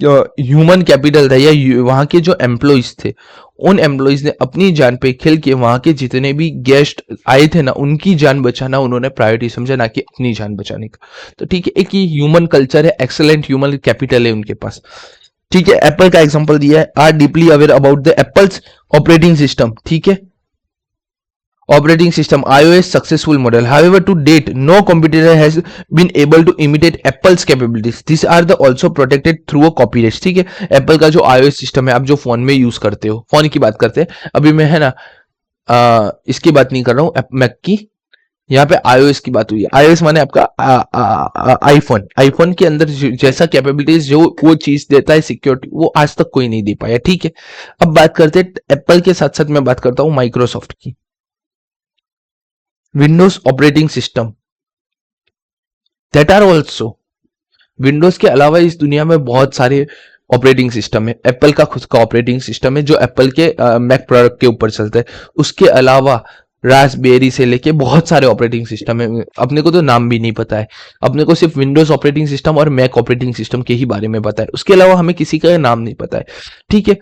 ह्यूमन कैपिटल था या वहां के जो एम्प्लॉइज थे, उन एम्प्लॉइज ने अपनी जान पे खेल के वहां के जितने भी गेस्ट आए थे ना उनकी जान बचाना उन्होंने प्रायोरिटी समझा, ना कि अपनी जान बचाने का। तो ठीक है, एक ये ह्यूमन कल्चर है, एक्सेलेंट ह्यूमन कैपिटल है उनके पास। ठीक है, एप्पल का एग्जांपल दिया है, are deeply aware about the Apple's operating system. ठीक है, operating system iOS successful model. However, to date, no competitor has been able to imitate Apple's capabilities. These are the also protected through a copyright. ठीक है, Apple का जो iOS system है, आप जो phone में यूज करते हो, फोन की बात करते हैं अभी मैं, है ना, इसकी बात नहीं कर रहा हूँ मैक की, यहाँ पे iOS की बात हुई है। iOS माने आपका आईफोन। आईफोन के अंदर जैसा कैपेबिलिटीज जो वो चीज देता है सिक्योरिटी, वो आज तक कोई नहीं दे पाया। ठीक है, अब बात करते हैं एप्पल के साथ साथ मैं बात करता हूँ माइक्रोसॉफ्ट की। Windows operating system that are also, Windows के अलावा इस दुनिया में बहुत सारे ऑपरेटिंग सिस्टम है। एप्पल का खुद का ऑपरेटिंग सिस्टम है जो एप्पल के मैक प्रोडक्ट के ऊपर चलता है। उसके अलावा रास्पबेरी से लेके बहुत सारे ऑपरेटिंग सिस्टम है, अपने को तो नाम भी नहीं पता है। अपने को सिर्फ विंडोज ऑपरेटिंग सिस्टम और मैक ऑपरेटिंग सिस्टम के ही बारे में पता है, उसके अलावा हमें किसी का नाम नहीं पता है। ठीक है,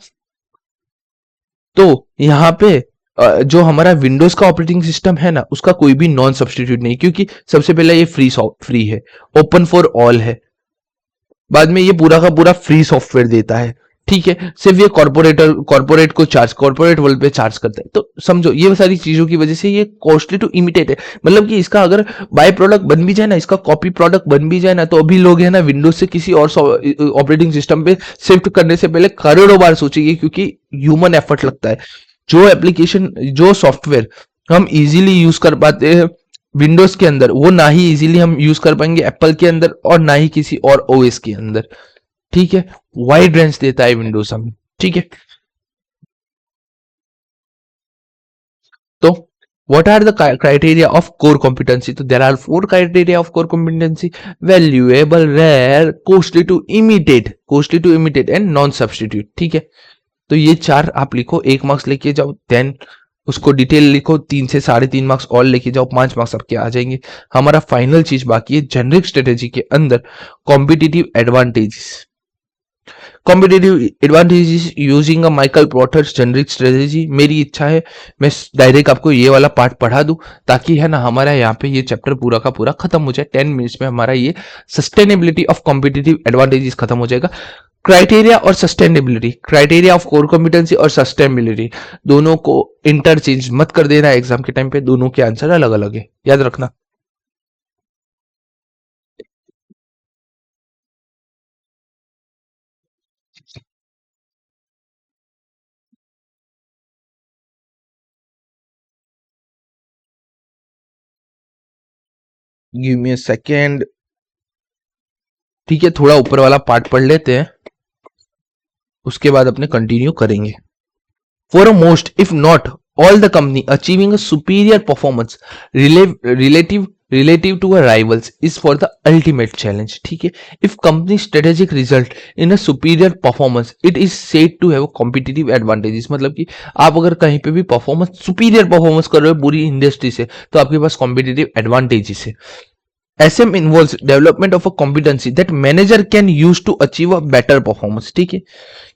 तो यहाँ पे जो हमारा विंडोज का ऑपरेटिंग सिस्टम है ना, उसका कोई भी नॉन सब्सटीट्यूट नहीं, क्योंकि सबसे पहले ये फ्री है, ओपन फॉर ऑल है, बाद में ये पूरा का पूरा फ्री सॉफ्टवेयर देता है। ठीक है, सिर्फ ये कॉर्पोरेट को चार्ज, कॉर्पोरेट वर्ल्ड पे चार्ज करता है। तो समझो ये सारी चीजों की वजह से ये कॉस्टली टू इमिटेट है। मतलब कि इसका अगर बाय प्रोडक्ट बन भी जाए ना, इसका कॉपी प्रोडक्ट बन भी जाए ना, तो अभी लोग है ना विंडोज से किसी और ऑपरेटिंग सिस्टम पे शिफ्ट करने से पहले करोड़ों बार सोचेंगे, क्योंकि ह्यूमन एफर्ट लगता है। जो एप्लीकेशन, जो सॉफ्टवेयर हम इजीली यूज कर पाते हैं विंडोज के अंदर, वो ना ही इजीली हम यूज कर पाएंगे एप्पल के अंदर और ना ही किसी और ओएस के अंदर। ठीक है, वाइड रेंज देता है विंडोज हमें। ठीक है, तो what are the criteria of core competency? तो there are 4 criteria of core competency: valuable, rare, costly to imitate and non substitute। ठीक है, तो ये 4 आप लिखो, 1 मार्क्स लेके जाओ, देन उसको डिटेल लिखो, 3 से 3.5 मार्क्स और लेके जाओ, 5 मार्क्स आपके आ जाएंगे। हमारा फाइनल चीज बाकी है जेनरिक स्ट्रेटेजी के अंदर competitive advantages. Competitive advantages using a Michael porters generic strategy. मेरी इच्छा है मैं डायरेक्ट आपको ये वाला पार्ट पढ़ा दूं, ताकि है ना हमारा यहाँ पे ये चैप्टर पूरा का पूरा खत्म हो जाए। 10 मिनट्स में हमारा ये सस्टेनेबिलिटी ऑफ कॉम्पिटिटिव एडवांटेजेस खत्म हो जाएगा। क्राइटेरिया और sustainability, criteria of core competency और सस्टेनेबिलिटी दोनों को इंटरचेंज मत कर देना एग्जाम के टाइम पे, दोनों के आंसर अलग अलग है, याद रखना। Give me a second. ठीक है, थोड़ा ऊपर वाला पार्ट पढ़ लेते हैं, उसके बाद अपने कंटिन्यू करेंगे। For a most, if not all the company achieving a superior performance relative to a rivals is for the ultimate challenge। ठीक है, if company strategic result in a superior performance, it is said to have competitive advantages। मतलब कि आप अगर कहीं पे भी performance, superior performance कर रहे हो पूरी इंडस्ट्री से, तो आपके पास कॉम्पिटिटिव एडवांटेजेस है। SM involves development of a competency that manager can use to achieve a better performance। ठीक है,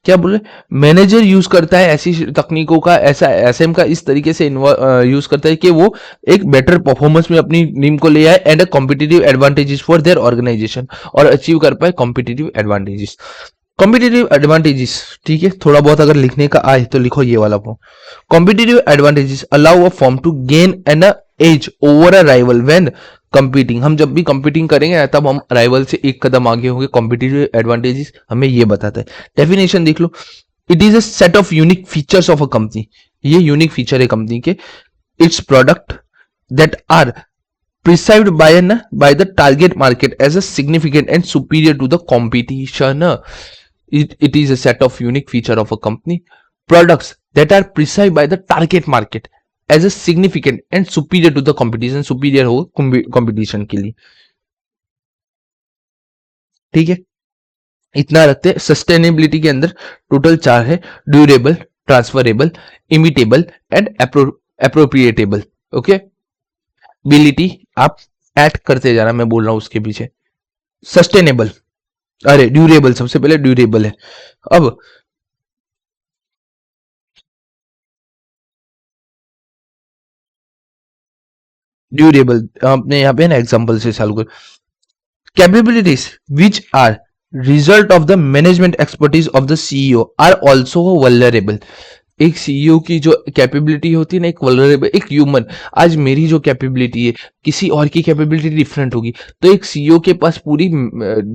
क्या बोल रहे, मैनेजर यूज करता है ऐसी तकनीकों का, ऐसा SM का इस तरीके से यूज करता है कि वो एक बेटर परफॉर्मेंस में अपनी टीम को ले आए and a competitive advantages for their organisation, और अचीव कर पाए कॉम्पिटिटिव एडवांटेजेस। कॉम्पिटिटिव एडवांटेजेस, ठीक है, थोड़ा बहुत अगर लिखने का आए तो लिखो ये वाला form. Competitive advantages allow a form to gain an edge over a rival when competing. हम जब भी कंपीटिंग करेंगे तब हम राइवल से एक कदम आगे होंगे। कॉम्पिटिटिव एडवांटेजेस हमें ये बताता है। डेफिनेशन देख लो, it is a set of unique features of a company. ये यूनिक फीचर है कंपनी के। It's product that are perceived by the target market as a significant and superior to the competition। It is a set of unique feature of a company, products that are perceived by the target market as a significant and superior to the competition। superior हो competition के लिए। ठीक है, इतना रखते हैं। Sustainability के अंदर टोटल 4 है: durable, transferable, imitable and appropriable. Okay, बिलिटी आप ऐड करते जाना, मैं बोल रहा हूं उसके पीछे। सस्टेनेबल, अरे ड्यूरेबल, सबसे पहले ड्यूरेबल है। अब ड्यूरेबल आपने यहाँ पे ना एग्जांपल से चालू कर। Capabilities which are result of the management expertise of the CEO are also vulnerable। एक सीईओ की जो कैपेबिलिटी होती है ना, एक वल्नरेबल, एक ह्यूमन, आज मेरी जो कैपेबिलिटी है किसी और की कैपेबिलिटी डिफरेंट होगी। तो एक सीईओ के पास पूरी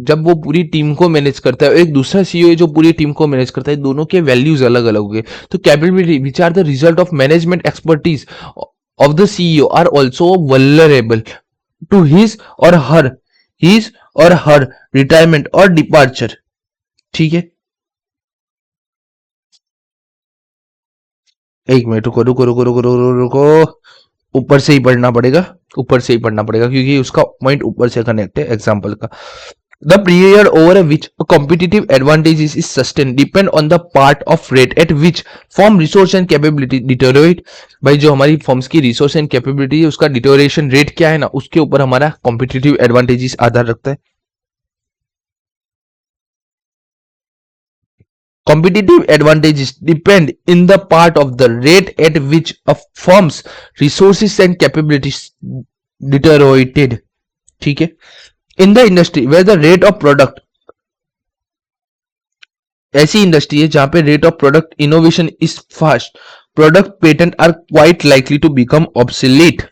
जब वो पूरी टीम को मैनेज करता है, एक दूसरा सीईओ जो पूरी टीम को मैनेज करता है, दोनों के वैल्यूज अलग अलग हो गए। तो capability which are the result of management expertise of the CEO are also vulnerable to his or her retirement और डिपार्चर। ठीक है, एक मिनट, रुको रुको रुको रुको रुको रुको, ऊपर से ही पढ़ना पड़ेगा, ऊपर से ही पढ़ना पड़ेगा क्योंकि उसका पॉइंट ऊपर से कनेक्ट है एग्जांपल का। The period over which a competitive advantage is sustained depend on the part of rate at which firm resource and capability deteriorate। भाई जो हमारी फॉर्म्स की रिसोर्स एंड कैपेबिलिटी है उसका डिटोरेशन रेट क्या है ना, उसके ऊपर हमारा कॉम्पिटिटिव एडवांटेजेस आधार रखता है। Competitive advantages depend in the part of the rate at which a firm's resources and capabilities deteriorated। ठीक है, in the industry where the rate of product, ऐसी इंडस्ट्री है जहां पे rate of product innovation is fast, product patent are quite likely to become obsolete.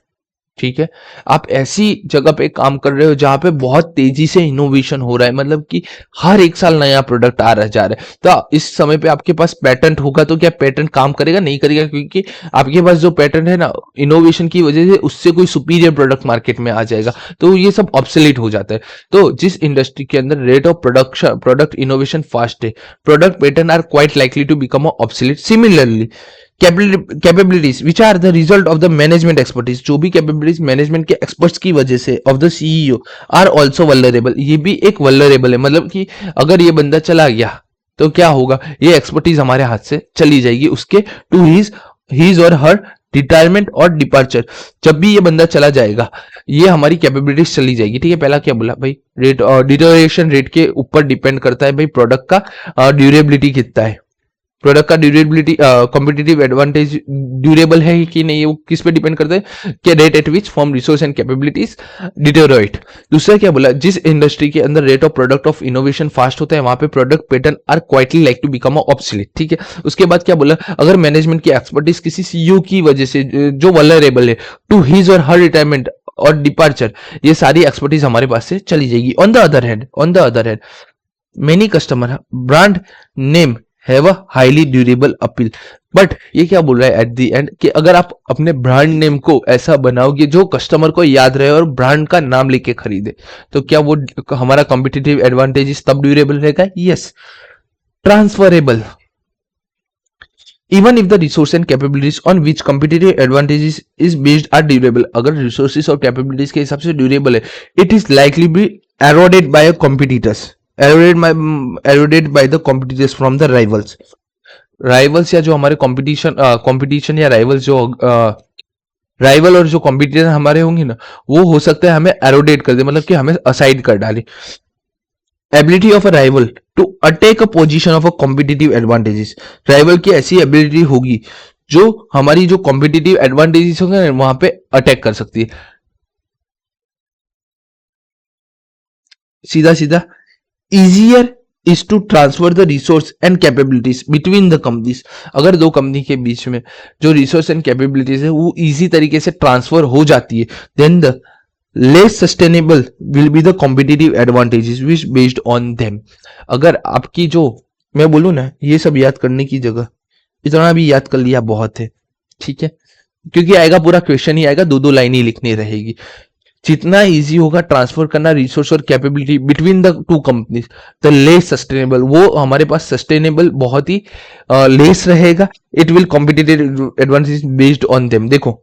ठीक है, आप ऐसी जगह पे काम कर रहे हो जहां पे बहुत तेजी से इनोवेशन हो रहा है, मतलब कि हर एक साल नया प्रोडक्ट आ रहा जा रहा है। तो इस समय पे आपके पास पेटेंट होगा तो क्या पेटेंट काम करेगा? नहीं करेगा, क्योंकि आपके पास जो पेटेंट है ना, इनोवेशन की वजह से उससे कोई सुपीरियर प्रोडक्ट मार्केट में आ जाएगा, तो ये सब ऑब्सोलीट हो जाता है। तो जिस इंडस्ट्री के अंदर rate of production product innovation fast है, product patent are quite likely to become obsolete. Similarly capabilities which are the result of the management expertise, जो भी कैपेबिलिटीज मैनेजमेंट के एक्सपर्ट्स की वजह से of the CEO are also vulnerable, ये भी एक वल्नरेबल है। मतलब कि अगर ये बंदा चला गया तो क्या होगा, ये एक्सपर्टीज हमारे हाथ से चली जाएगी उसके to his or her retirement और डिपार्चर। जब भी ये बंदा चला जाएगा ये हमारी कैपेबिलिटीज चली जाएगी। ठीक है, पहला क्या बोला भाई, रेट डिटोरेशन रेट के ऊपर डिपेंड करता है भाई प्रोडक्ट का ड्यूरेबिलिटी कितना है, प्रोडक्ट का ड्यूरेबिलिटी कॉम्पिटिटिव एडवांटेज ड्यूरेबल है कि नहीं, वो किस पे डिपेंड करता है कि rate at which form resource and capabilities deteriorate. दूसरा क्या बोला, जिस इंडस्ट्री के अंदर rate of product of innovation fast होता है वहां पे product pattern are quietly like to become obsolete. ठीक है, उसके बाद क्या बोला, अगर मैनेजमेंट की एक्सपर्टीज किसी सीईओ की वजह से जो वल्नरेबल है to his or her retirement और डिपार्चर, ये सारी एक्सपर्टीज हमारे पास से चली जाएगी। On the other hand many customer brand name have a highly durable appeal. But ये क्या बोल रहा है एट द एंड कि अगर आप अपने ब्रांड नेम को ऐसा बनाओगे जो कस्टमर को याद रहे और ब्रांड का नाम लेके खरीदे, तो क्या वो हमारा कॉम्पिटिटिव एडवांटेज तब ड्यूरेबल रहेगा? Yes, transferable. Even if the resource and capabilities on which competitive advantages is based are durable, अगर रिसोर्सेज और कैपेबिलिटीज के हिसाब से ड्यूरेबल है, it is likely be eroded by competitors, eroded by the competitors from the rivals या जो हमारे competition या राइवल्स जो राइवल और जो कॉम्पिटिटर हमारे होंगे ना, वो हो सकता है हमें एरोडेट कर दे, मतलब कि हमें असाइड कर डाले। Ability of a rival to attack a position of a competitive advantages, rival की ऐसी एबिलिटी होगी जो हमारी जो कॉम्पिटिटिव एडवांटेजेस होंगे वहां पे अटैक कर सकती है। सीधा सीधा easier is to transfer the resource and capabilities between the companies। अगर दो कंपनी के बीच में जो रिसोर्स एंड कैपेबिलिटीज है वो इजी तरीके से ट्रांसफर हो जाती है, then the less sustainable will be the competitive advantages which based on them। अगर आपकी जो मैं बोलूँ ना, ये सब याद करने की जगह इतना भी याद कर लिया बहुत है। ठीक है, क्योंकि आएगा पूरा क्वेश्चन ही आएगा, दो लाइन ही लिखनी रहेगी। जितना इजी होगा ट्रांसफर करना रिसोर्स और capability between the two companies, the less sustainable, वो हमारे पास सस्टेनेबल बहुत ही लेस रहेगा। It will competitive advantage based on them. देखो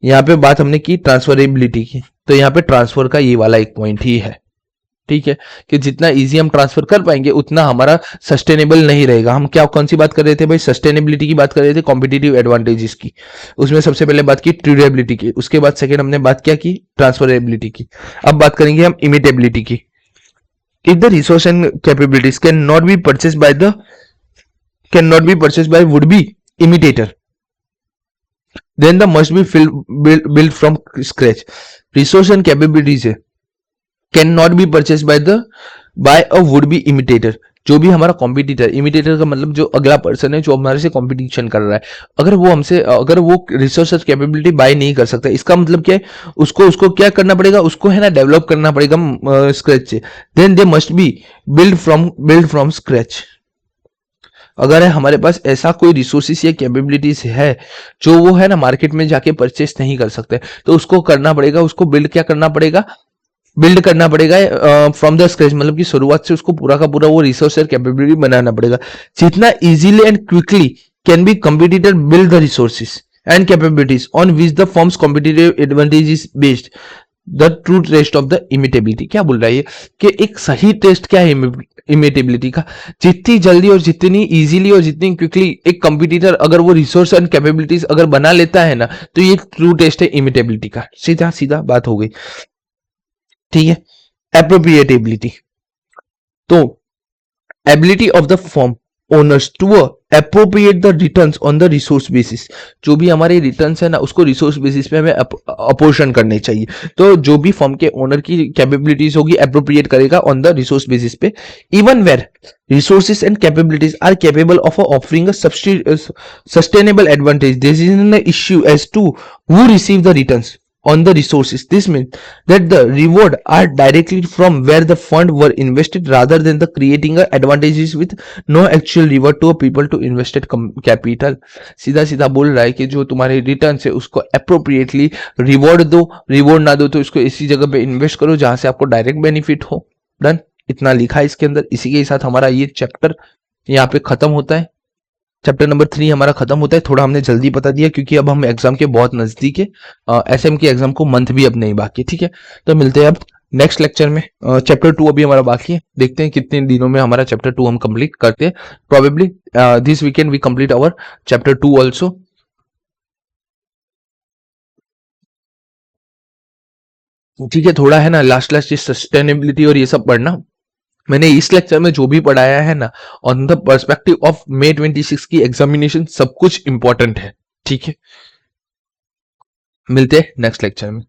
यहाँ पे बात हमने की ट्रांसफरेबिलिटी की, तो यहाँ पे ट्रांसफर का ये वाला एक पॉइंट ही है। ठीक है, कि जितना इजी हम ट्रांसफर कर पाएंगे उतना हमारा सस्टेनेबल नहीं रहेगा। हम क्या कौन सी बात कर रहे थे भाई, सस्टेनेबिलिटी की बात कर रहे थे, कॉम्पिटिटिव एडवांटेजेस की। उसमें सबसे पहले बात की ड्यूरेबिलिटी की, उसके बाद सेकंड हमने बात क्या की, ट्रांसफरेबिलिटी की। अब बात करेंगे हम इमिटेबिलिटी की। If the resource and capabilities can not be purchase by would be imitator, then the must be built from scratch। resource and capabilities है cannot be purchased by a would be imitator, जो भी हमारा competitor, imitator का मतलब जो अगला person है जो हमारे से कॉम्पिटिशन कर रहा है, अगर वो रिसोर्स कैपेबिलिटी बाय नहीं कर सकता, इसका मतलब क्या है, उसको उसको क्या करना पड़ेगा, उसको है ना डेवलप करना पड़ेगा स्क्रैच से। Then they must be build from scratch. अगर है हमारे पास ऐसा कोई रिसोर्सिस या कैपेबिलिटीज है जो वो है ना मार्केट में जाके परचेस नहीं कर सकते, तो उसको करना पड़ेगा, उसको बिल्ड करना पड़ेगा फ्रॉम द स्क्रैच, मतलब कि शुरुआत से उसको पूरा का पूरा वो रिसोर्स और कैपेबिलिटी बनाना पड़ेगा। जितना easily and quickly can be competitor build the resources and capabilities on which the forms competitive advantage is based the true test of the imitability. क्या बोल रहा है ये कि एक सही टेस्ट क्या है इमिटेबिलिटी का, जितनी जल्दी और जितनी इजीली और जितनी क्विकली एक कंपटीटर अगर वो रिसोर्स एंड कैपेबिलिटीज अगर बना लेता है ना, तो ये ट्रू टेस्ट है इमिटेबिलिटी का। सीधा सीधा बात हो गई, ठीक है। एप्रोप्रिएटेबिलिटी, तो ability of the form owners to appropriate the returns on the resource basis. जो भी हमारे रिटर्न्स है ना उसको रिसोर्स बेसिस पे हमें अपोर्शन करने चाहिए। तो जो भी फॉर्म के ओनर की कैपेबिलिटीज होगी अप्रोप्रिएट करेगा ऑन द रिसोर्स बेसिस पे, even where resources and capabilities are capable of offering a sustainable advantage. This is an issue as to who receive the returns on the resources. This means that the reward are directly from where the fund were invested rather than the creating a advantages with no actual reward to a people to invested capital. सीधा सीधा बोल रहा है कि जो तुम्हारे return है उसको अप्रोप्रिएटली रिवॉर्ड दो, रिवॉर्ड ना दो तो इसको इसी जगह पे इन्वेस्ट करो जहां से आपको डायरेक्ट बेनिफिट हो। डन, इतना लिखा है इसके अंदर। इसी के साथ हमारा ये चैप्टर यहाँ पे खत्म होता है, चैप्टर नंबर 3 हमारा खत्म होता है। थोड़ा हमने जल्दी बता दिया क्योंकि अब हम एग्जाम के बहुत नजदीक है, एसएम के एग्जाम को मंथ भी अब नहीं बाकी, ठीक है। तो मिलते हैं अब नेक्स्ट लेक्चर में। चैप्टर 2 अभी हमारा बाकी है, देखते हैं कितने दिनों में हमारा चैप्टर 2 हम कंप्लीट करते हैं। Probably this weekend we complete our chapter 2 also. ठीक है, थोड़ा है ना लास्ट ये सस्टेनेबिलिटी और ये सब पढ़ना। मैंने इस लेक्चर में जो भी पढ़ाया है ना on the perspective of May 26 की एग्जामिनेशन, सब कुछ इंपॉर्टेंट है, ठीक है। मिलते हैं नेक्स्ट लेक्चर में।